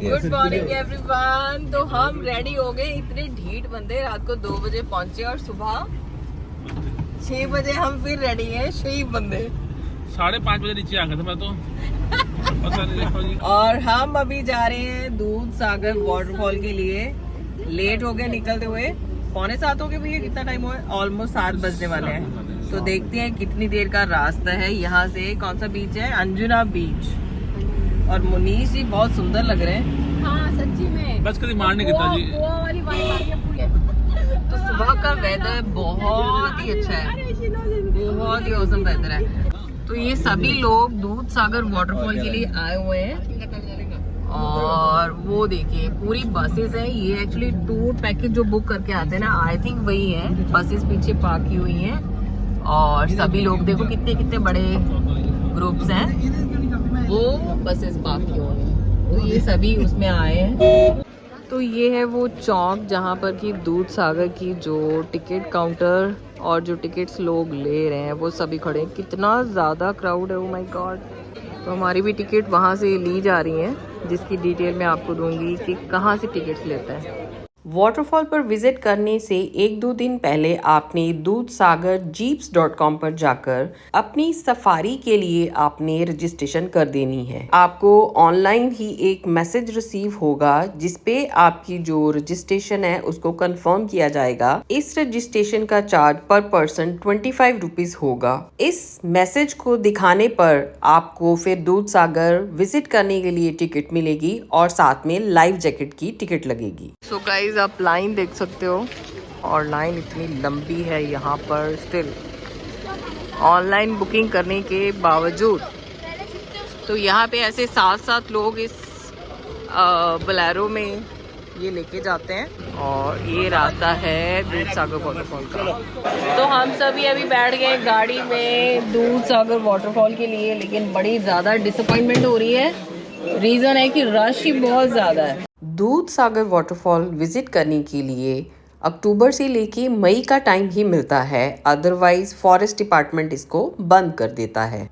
Good morning everyone. तो हम ready हो गए, इतने ढीठ बंदे। रात को 2 बजे पहुंचे और सुबह 6 बजे हम फिर रेडी हैं। शहीद बंदे 5:30 बजे नीचे आ गया था मैं तो। और हम अभी जा रहे हैं दूध सागर वाटरफॉल के लिए। लेट हो गए निकलते हुए, 6:45 हो गए भैया। कितना टाइम हुआ है? ऑलमोस्ट 7 बजने वाले हैं। तो देखते हैं कितनी देर का रास्ता है यहाँ से। कौन सा बीच है? अंजुना बीच। और मुनीष जी बहुत सुंदर लग रहे हैं। हाँ सच्ची में, बस कभी मारने कितना जी। गोवा वाली वाइब आ रही है पूरी। तो सुबह का वेदर बहुत ही अच्छा है, बहुत ही औसम वेदर है। तो ये सभी लोग दूध सागर वाटरफॉल के लिए आए हुए हैं। और वो देखिए पूरी बसेस हैं। ये एक्चुअली टूर पैकेज जो बुक करके आते हैं ना, आई थिंक वही है। बसेस पीछे पार्क की हुई हैं और सभी लोग देखो कितने कितने बड़े ग्रुप्स हैं, वो बसेस पार्क की हुई हैं। तो ये सभी उसमें आए हैं। तो ये है वो चौक जहाँ पर कि दूध सागर की जो टिकट काउंटर और जो टिकट्स लोग ले रहे हैं वो सभी खड़े हैं। कितना ज़्यादा क्राउड है, ओ माय गॉड। तो हमारी भी टिकट वहाँ से ली जा रही हैं, जिसकी डिटेल मैं आपको दूंगी कि कहाँ से टिकट्स लेते हैं। वाटरफॉल पर विजिट करने से 1-2 दिन पहले आपने दूधसागरjeeps.com पर जाकर अपनी सफारी के लिए आपने रजिस्ट्रेशन कर देनी है। आपको ऑनलाइन ही एक मैसेज रिसीव होगा जिसपे आपकी जो रजिस्ट्रेशन है उसको कंफर्म किया जाएगा। इस रजिस्ट्रेशन का चार्ज पर पर्सन 25 रुपीज होगा। इस मैसेज को दिखाने पर आपको फिर दूधसागर विजिट करने के लिए टिकट मिलेगी और साथ में लाइफ जैकेट की टिकट लगेगी। सो गाइस, आप लाइन देख सकते हो और लाइन इतनी लंबी है यहाँ पर। स्टिल ऑनलाइन बुकिंग करने के बावजूद तो यहाँ पे ऐसे 7 लोग इस बोलेरो में ये लेके जाते हैं। और ये रास्ता है दूध सागर वाटरफॉल का। तो हम सभी अभी बैठ गए गाड़ी में दूध सागर वाटरफॉल के लिए, लेकिन बड़ी ज़्यादा डिसअपॉइंटमेंट हो रही है। रीज़न है कि रश ही बहुत ज़्यादा है। दूध सागर वाटरफॉल विजिट करने के लिए अक्टूबर से लेके मई का टाइम ही मिलता है, अदरवाइज फॉरेस्ट डिपार्टमेंट इसको बंद कर देता है।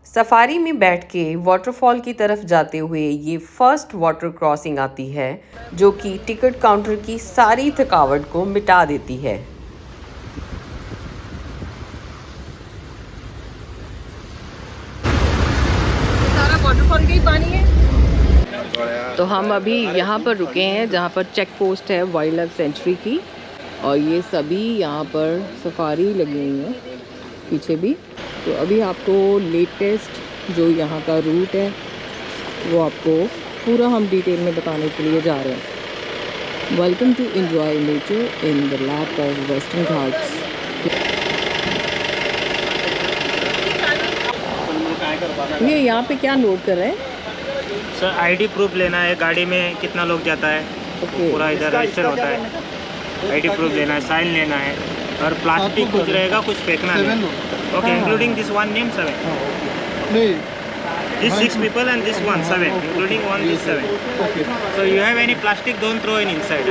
सफारी में बैठ के वाटरफॉल की तरफ जाते हुए ये फर्स्ट वाटर क्रॉसिंग आती है, जो कि टिकट काउंटर की सारी थकावट को मिटा देती है। सारा वाटरफॉल का ही पानी है। तो हम अभी यहाँ पर रुके हैं जहाँ पर चेक पोस्ट है वाइल्ड लाइफ सेंचुरी की। और ये सभी यहाँ पर सफारी लगी हुई है पीछे भी। तो अभी आपको लेटेस्ट जो यहाँ का रूट है वो आपको पूरा हम डिटेल में बताने के लिए जा रहे हैं। Welcome to enjoy nature in the lap of Western Ghats. ये यहाँ पे क्या नोट कर रहे हैं सर? आईडी प्रूफ लेना है, गाड़ी में कितना लोग जाता है पूरा इधर रजिस्टर होता है। आईडी प्रूफ लेना है, साइन लेना है, और प्लास्टिक कुछ रहेगा, कुछ फेंकना नहीं। Okay, including this one name 7, this 6 people and this one 7, including one this 7. So you have any plastic, don't throw in inside.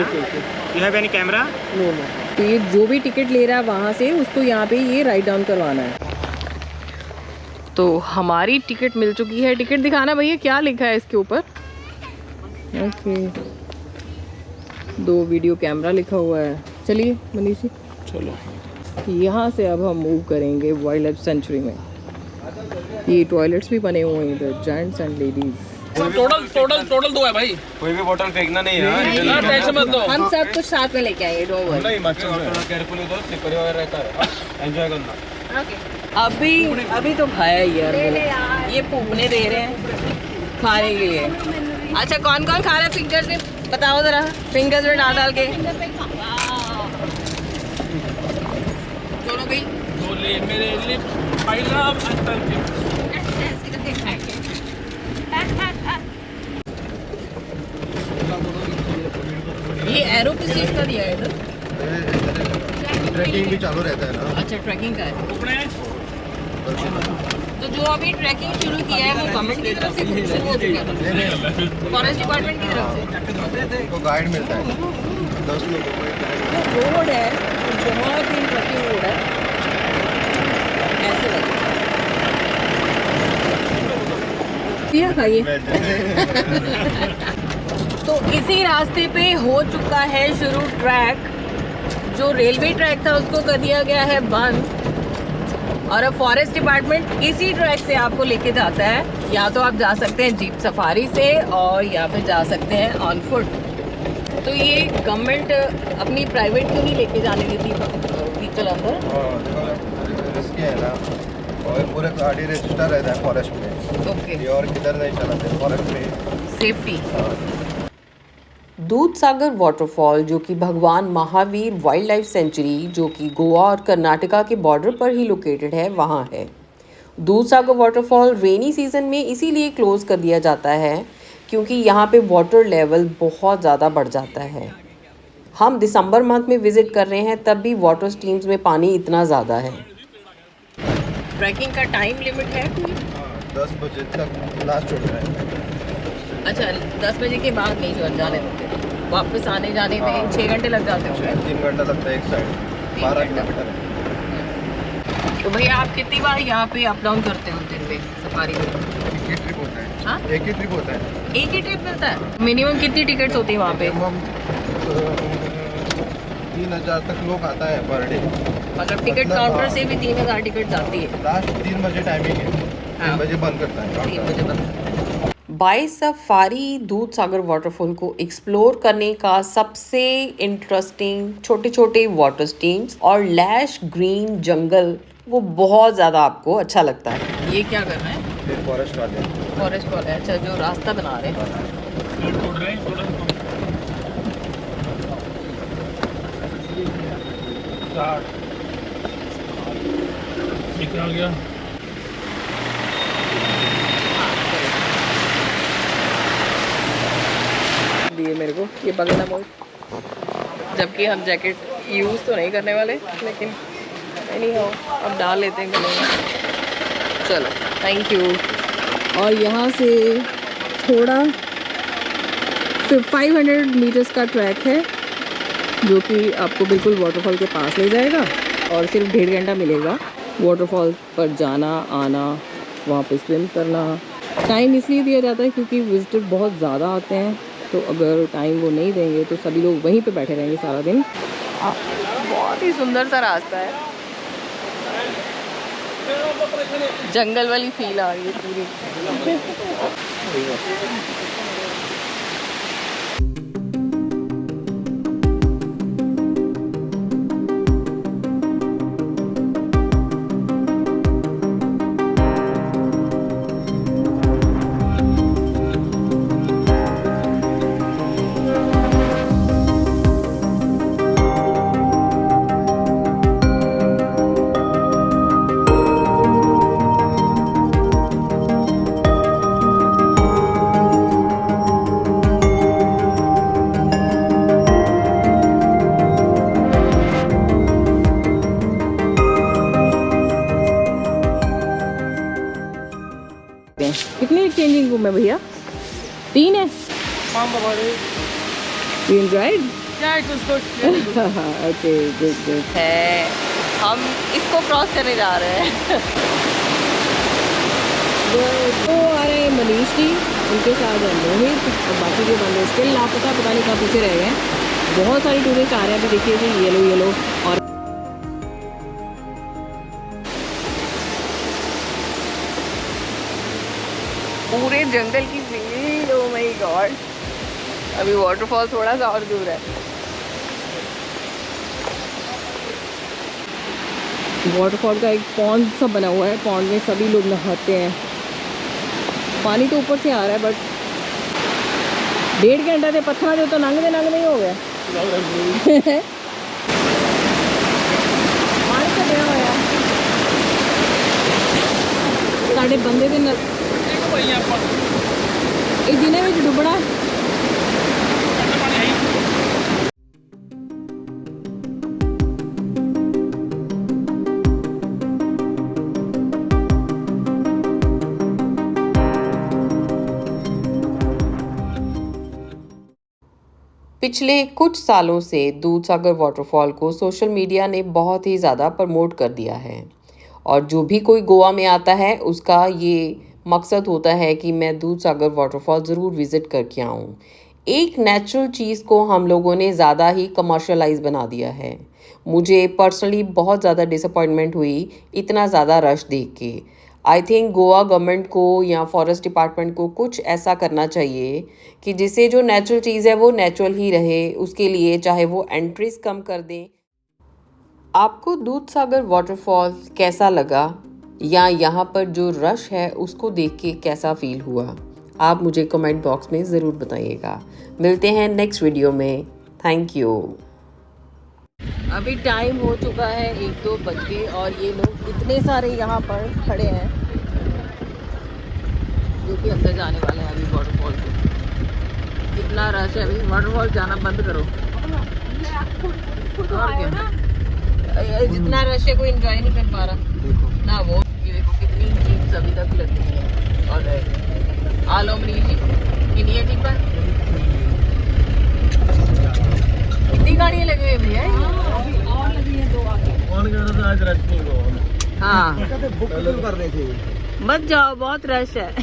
You have any camera? No. तो ये जो भी टिकट ले रहा है वहाँ से उसको यहाँ पे ये राइट डाउन करवाना है। तो हमारी टिकट मिल चुकी है। टिकट दिखाना भैया, क्या लिखा है इसके ऊपर? ओके, 2 वीडियो कैमरा लिखा हुआ है। चलिए मनीष जी, चलो। यहाँ से अब हम मूव करेंगे वाइल्ड लाइफ सेंचुरी में। ये टॉयलेट्स भी बने हुए हैं इधर, जेंट्स एंड लेडीज। टोटल 2 है भाई। कोई भी बोतल फेंकना नहीं है। टेंशन मत लो, हम सब कुछ साथ में लेके आएंगे, डोंट वरी। केयरफुली दो, स्लिपरी वगैरह रहता है, एंजॉय करना। अभी तो खाया ही यार, ये पूपने दे रहे हैं खाने के लिए। अच्छा, कौन कौन खा रहा है फिंगर्स में? बताओ जरा, फिंगर्स में डाल के। दोनों भी तो ले मेरे लिप आई लव अंकल। ये एरो किस चीज़ का दिया है इधर? ट्रैकिंग भी चालू रहता है ना। अच्छा, ट्रैकिंग का है। तो जो अभी ट्रैकिंग शुरू किया है वो गवर्नमेंट की तरफ से शुरू हो चुका था, फॉरेस्ट डिपार्टमेंट की तरफ से। तो गाइड मिलता है 10 लोगों को। रोड है, बहुत ही इंटरेस्टिंग रोड है। ऐसे लगता है। खाइए। इसी रास्ते पे हो चुका है शुरू ट्रैक। जो रेलवे ट्रैक था उसको कर दिया गया है बंद, और अब फॉरेस्ट डिपार्टमेंट इसी ट्रैक से आपको लेके जाता है। या तो आप जा सकते हैं जीप सफारी से, और या फिर जा सकते हैं ऑन फुट। तो ये गवर्नमेंट अपनी प्राइवेट क्यों नहीं लेके जाने देती व्हीकल अंदर? रिस्की है ना, और पूरे गाड़ी रजिस्टर रहता है फॉरेस्ट में। ओके, ये और किधर नहीं चलाते फॉरेस्ट में। सेफ्टी। दूध सागर वाटरफॉल, जो कि भगवान महावीर वाइल्ड लाइफ सेंचुरी, जो कि गोवा और कर्नाटका के बॉर्डर पर ही लोकेटेड है, वहाँ है। दूध सागर वाटरफॉल रेनी सीजन में इसीलिए क्लोज कर दिया जाता है क्योंकि यहाँ पे वाटर लेवल बहुत ज़्यादा बढ़ जाता है। हम दिसंबर मंथ में विजिट कर रहे हैं, तब भी वाटर स्ट्रीम्स में पानी इतना ज़्यादा है। ट्रैकिंग का टाइम लिमिट है कोई? 10 बजे तक लास्ट छोड़ रहे हैं। अच्छा, 10 बजे के बाद नहीं जाने देते। वापस आने जाने में 6 घंटे लग जाते होंगे। 3 घंटा लगता है एक साइड, 12 किलोमीटर है। तो भैया आप कितनी बार यहाँ पे अप डाउन करते हो दिन में सफारी में? एक ही ट्रिप होता है। हाँ? एक ही ट्रिप होता है। एक ही ट्रिप मिलता है? मिनिमम कितनी टिकट्स होती है वहाँ पे? मिनिमम 3000 तक लोग आता है पर डे। मतलब टिकट काउंटर से भी 3000 टिकट जाती है। लास्ट 3 बजे टाइमिंग है, 3 बजे बंद करता है। 3 बजे बंद। बाय सफारी दूध सागर वाटरफॉल को एक्सप्लोर करने का सबसे इंटरेस्टिंग छोटे छोटे वाटर स्ट्रीम्स और लैश ग्रीन जंगल, वो बहुत ज़्यादा आपको अच्छा लगता है। ये क्या कर रहे हैं? फिर फॉरेस्ट वाले अच्छा, जो रास्ता बना रहे हैं। छोड़ रहे हैं थोड़ा ये क्या हो गया? दिए मेरे को ये पकड़ना बहुत, जबकि हम जैकेट यूज़ तो नहीं करने वाले, लेकिन नहीं हो अब डाल लेते हैं गले में। चलो, थैंक यू। और यहाँ से थोड़ा 500 मीटर्स का ट्रैक है, जो कि आपको बिल्कुल वाटरफॉल के पास ले जाएगा, और सिर्फ 1.5 घंटा मिलेगा वाटरफॉल पर जाना आना, वहाँ पे स्विम करना। टाइम इसलिए दिया जाता है क्योंकि विजिटर बहुत ज़्यादा आते हैं, तो अगर टाइम वो नहीं देंगे तो सभी लोग वहीं पे बैठे रहेंगे सारा दिन। बहुत ही सुंदर सा रास्ता है, जंगल वाली फील आ रही है पूरी। कितने चेंजिंग रूम है भैया? 3 है? You enjoyed? Yeah, it was good. Okay, good. है, हम इसको क्रॉस करने जा रहे हैं। तो आ रहे हैं मनीष जी, उनके साथ है मोहित, और बाकी जो बंदे स्टिल लापता, पता नहीं कहाँ पीछे रह गए। बहुत सारी टूरिस्ट आ रहे हैं, अभी देखिए जी, येलो और पूरे जंगल की फील। ओह माय गॉड, अभी वाटरफॉल थोड़ा सा और दूर है। वाटरफॉल का एक पॉन्ड सा बना हुआ है, पॉन्ड में सभी लोग नहाते हैं। पानी तो ऊपर से आ रहा है, बट 1.5 घंटा से पत्थर जो तो नंगे ही हो गया। पानी तो गया होया साढ़े बंदे के जिन्हें में डुबड़ा। पिछले कुछ सालों से दूध सागर वाटरफॉल को सोशल मीडिया ने बहुत ही ज़्यादा प्रमोट कर दिया है, और जो भी कोई गोवा में आता है उसका ये मकसद होता है कि मैं दूध सागर वाटरफॉल ज़रूर विज़िट करके आऊँ। एक नेचुरल चीज़ को हम लोगों ने ज़्यादा ही कमर्शलाइज बना दिया है। मुझे पर्सनली बहुत ज़्यादा डिसअपॉइंटमेंट हुई इतना ज़्यादा रश देख के। आई थिंक गोवा गवर्नमेंट को या फॉरेस्ट डिपार्टमेंट को कुछ ऐसा करना चाहिए कि जिससे जो नेचुरल चीज़ है वो नेचुरल ही रहे, उसके लिए चाहे वो एंट्रीज कम कर दें। आपको दूधसागर वाटरफॉल कैसा लगा या यहाँ पर जो रश है उसको देख के कैसा फील हुआ, आप मुझे कमेंट बॉक्स में ज़रूर बताइएगा। मिलते हैं नेक्स्ट वीडियो में। Thank you. अभी टाइम हो चुका है 1-2 बज के और ये लोग इतने सारे यहाँ पर खड़े हैं जो कि अंदर जाने वाले हैं अभी वाटरफॉल के। इतना रश है, अभी वाटरफॉल जाना बंद करो। और क्या, जितना रश है कोई एंजॉय नहीं कर पा रहा ना। वो ये देखो कितनी जीप्स अभी तक लगी है। और आलो मनीष जी कितनी है जीप पर, कितनी गाड़ियाँ लगी हुई भैया? और लगी है 2 आगे। हाँ, बुक कर रहे थे। मत जाओ, बहुत रश है।